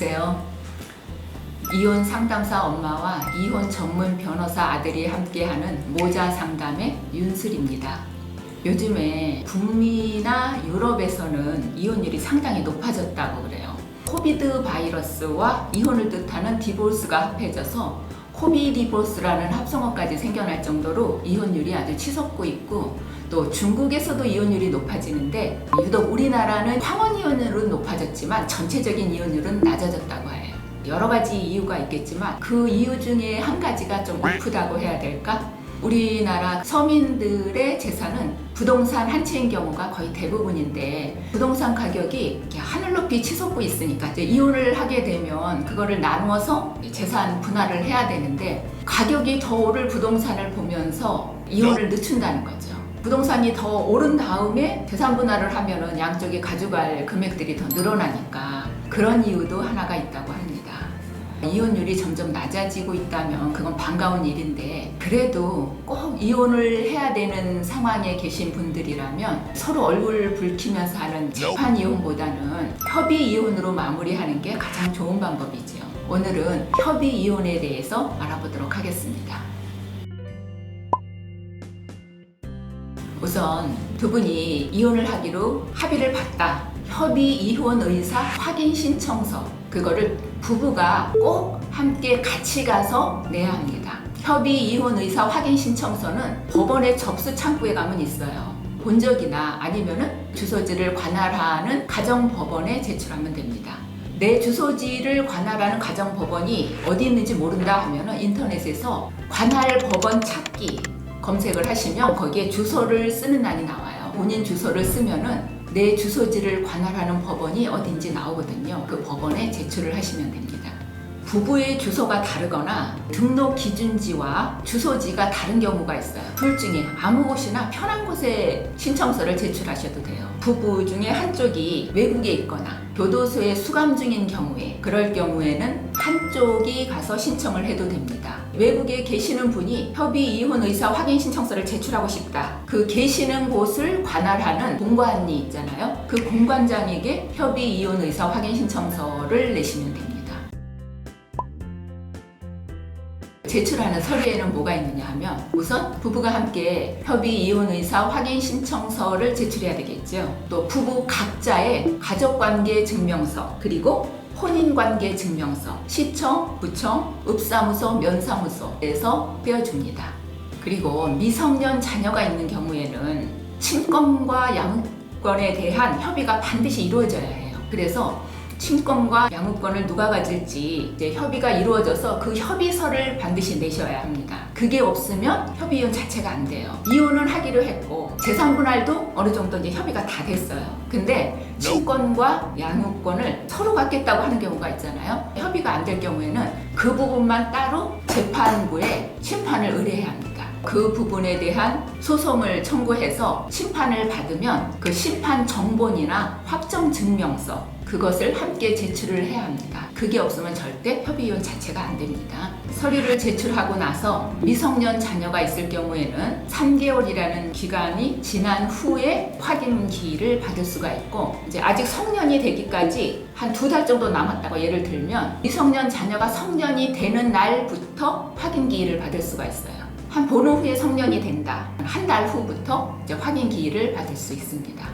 안녕하세요. 이혼 상담사 엄마와 이혼 전문 변호사 아들이 함께하는 모자 상담의 윤슬입니다. 요즘에 북미나 유럽에서는 이혼율이 상당히 높아졌다고 그래요. 코비드 바이러스와 이혼을 뜻하는 디보스가 합해져서 코비디보스라는 합성어까지 생겨날 정도로 이혼율이 아주 치솟고 있고, 또 중국에서도 이혼율이 높아지는데 유독 우리나라는 황혼 이혼율은 높아졌지만 전체적인 이혼율은 낮아졌다고 해요. 여러 가지 이유가 있겠지만 그 이유 중에 한 가지가 좀 우프다고 해야 될까? 우리나라 서민들의 재산은 부동산 한 채인 경우가 거의 대부분인데, 부동산 가격이 이렇게 하늘 높이 치솟고 있으니까 이제 이혼을 하게 되면 그거를 나누어서 재산 분할을 해야 되는데, 가격이 더 오를 부동산을 보면서 이혼을 늦춘다는 거죠. 부동산이 더 오른 다음에 재산 분할을 하면은 양쪽이 가져갈 금액들이 더 늘어나니까, 그런 이유도 하나가 있다고 합니다. 이혼율이 점점 낮아지고 있다면 그건 반가운 일인데, 그래도 꼭 이혼을 해야 되는 상황에 계신 분들이라면 서로 얼굴 붉히면서 하는 재판 이혼보다는 협의 이혼으로 마무리하는 게 가장 좋은 방법이죠. 오늘은 협의 이혼에 대해서 알아보도록 하겠습니다. 우선 두 분이 이혼을 하기로 합의를 봤다. 협의 이혼 의사 확인 신청서, 그거를 부부가 꼭 함께 같이 가서 내야 합니다. 협의 이혼 의사 확인 신청서는 법원의 접수 창구에 가면 있어요. 본적이나 아니면은 주소지를 관할하는 가정법원에 제출하면 됩니다. 내 주소지를 관할하는 가정법원이 어디 있는지 모른다 하면은 인터넷에서 관할법원 찾기 검색을 하시면 거기에 주소를 쓰는欄이 나와요. 본인 주소를 쓰면은 내 주소지를 관할하는 법원이 어딘지 나오거든요. 그 법원에 제출을 하시면 됩니다. 부부의 주소가 다르거나 등록 기준지와 주소지가 다른 경우가 있어요. 둘 중에 아무 곳이나 편한 곳에 신청서를 제출하셔도 돼요. 부부 중에 한쪽이 외국에 있거나 교도소에 수감 중인 경우에, 그럴 경우에는 한쪽이 가서 신청을 해도 됩니다. 외국에 계시는 분이 협의 이혼 의사 확인 신청서를 제출하고 싶다. 그 계시는 곳을 관할하는 공관이 있잖아요. 그 공관장에게 협의 이혼 의사 확인 신청서를 내시면 됩니다. 제출하는 서류에는 뭐가 있느냐 하면, 우선 부부가 함께 협의 이혼 의사 확인 신청서를 제출해야 되겠죠. 또 부부 각자의 가족관계 증명서, 그리고 혼인관계 증명서, 시청, 구청, 읍사무소, 면사무소에서 떼어줍니다. 그리고 미성년 자녀가 있는 경우에는 친권과 양육권에 대한 협의가 반드시 이루어져야 해요. 그래서 친권과 양육권을 누가 가질지 이제 협의가 이루어져서 그 협의서를 반드시 내셔야 합니다. 그게 없으면 협의 이혼 자체가 안 돼요. 이혼은 하기로 했고 재산 분할도 어느 정도 이제 협의가 다 됐어요. 근데 친권과 양육권을 서로 갖겠다고 하는 경우가 있잖아요. 협의가 안 될 경우에는 그 부분만 따로 재판부에 심판을 의뢰해야 합니다. 그 부분에 대한 소송을 청구해서 심판을 받으면 그 심판 정본이나 확정 증명서, 그것을 함께 제출을 해야 합니다. 그게 없으면 절대 협의 이혼 자체가 안 됩니다. 서류를 제출하고 나서 미성년 자녀가 있을 경우에는 3개월이라는 기간이 지난 후에 확인기를 받을 수가 있고, 이제 아직 성년이 되기까지 한 2달 정도 남았다고 예를 들면, 미성년 자녀가 성년이 되는 날부터 확인기를 받을 수가 있어요. 한 보름 후에 성년이 된다. 한 달 후부터 이제 확인기를 받을 수 있습니다.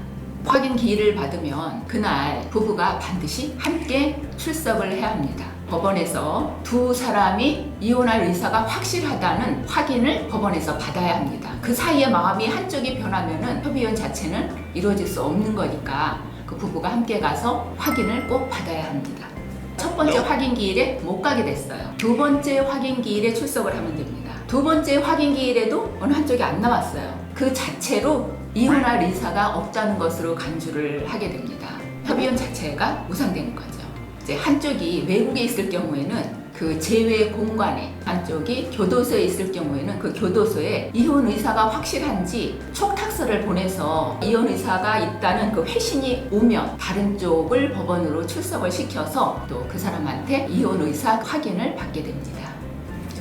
확인 기일을 받으면 그날 부부가 반드시 함께 출석을 해야 합니다. 법원에서 두 사람이 이혼할 의사가 확실하다는 확인을 법원에서 받아야 합니다. 그 사이에 마음이 한쪽이 변하면은 협의이혼 자체는 이루어질 수 없는 거니까 그 부부가 함께 가서 확인을 꼭 받아야 합니다. 첫 번째 확인 기일에 못 가게 됐어요. 두 번째 확인 기일에 출석을 하면 됩니다. 두 번째 확인 기일에도 어느 한쪽이 안 나왔어요. 그 자체로 이혼할 의사가 없다는 것으로 간주를 하게 됩니다. 협의이혼 자체가 무산되는 거죠. 이제 한쪽이 외국에 있을 경우에는 그 제외 공간에, 한쪽이 교도소에 있을 경우에는 그 교도소에 이혼 의사가 확실한지 촉탁서를 보내서 이혼 의사가 있다는 그 회신이 오면 다른 쪽을 법원으로 출석을 시켜서 또 그 사람한테 이혼 의사 확인을 받게 됩니다.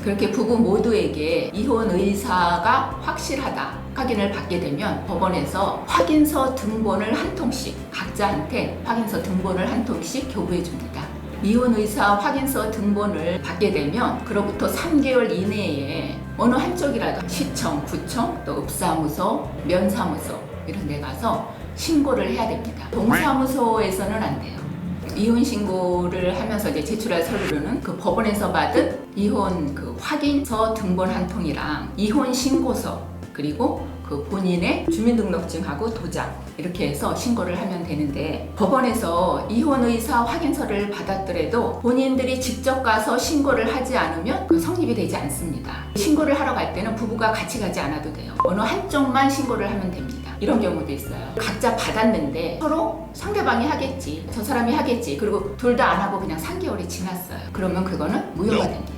그렇게 부부 모두에게 이혼 의사가 확실하다 확인을 받게 되면 법원에서 확인서 등본을 한 통씩, 각자한테 확인서 등본을 한 통씩 교부해 줍니다. 이혼 의사 확인서 등본을 받게 되면 그로부터 3개월 이내에 어느 한쪽이라도 시청, 구청, 또 읍사무소, 면사무소 이런 데 가서 신고를 해야 됩니다. 동사무소에서는 안 돼요. 이혼 신고를 하면서 이제 제출할 서류로는 그 법원에서 받은 이혼 그 확인서 등본 한 통이랑 이혼 신고서 그리고 그 본인의 주민등록증하고 도장 이렇게 해서 신고를 하면 되는데 법원에서 이혼 의사 확인서를 받았더라도 본인들이 직접 가서 신고를 하지 않으면 그 성립이 되지 않습니다. 신고를 하러 갈 때는 부부가 같이 가지 않아도 돼요. 어느 한쪽만 신고를 하면 됩니다. 이런 경우도 있어요. 각자 받았는데 서로 상대방이 하겠지, 저 사람이 하겠지, 그리고 둘 다 안 하고 그냥 3개월이 지났어요. 그러면 그거는 무효가 됩니다.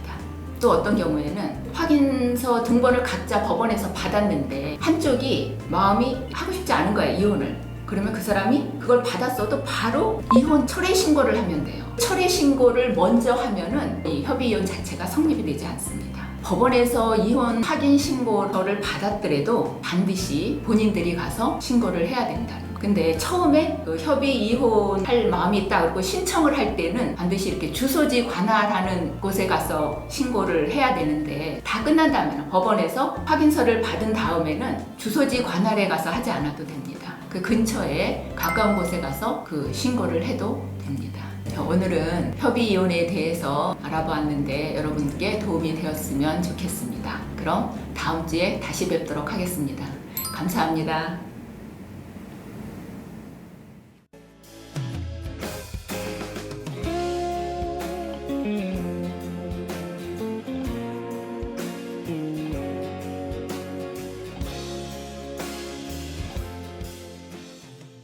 또 어떤 경우에는 확인서 등본을 각자 법원에서 받았는데 한쪽이 마음이 하고 싶지 않은 거예요, 이혼을. 그러면 그 사람이 그걸 받았어도 바로 이혼 철회 신고를 하면 돼요. 철회 신고를 먼저 하면은 이 협의 이혼 자체가 성립이 되지 않습니다. 법원에서 이혼 확인 신고서를 받았더라도 반드시 본인들이 가서 신고를 해야 된다는 거예요. 근데 처음에 그 협의 이혼할 마음이 있다 그러고 신청을 할 때는 반드시 이렇게 주소지 관할하는 곳에 가서 신고를 해야 되는데 다 끝난 다음에는 법원에서 확인서를 받은 다음에는 주소지 관할에 가서 하지 않아도 됩니다. 그 근처에 가까운 곳에 가서 그 신고를 해도 됩니다. 오늘은 협의 이혼에 대해서 알아보았는데 여러분께 도움이 되었으면 좋겠습니다. 그럼 다음 주에 다시 뵙도록 하겠습니다. 감사합니다.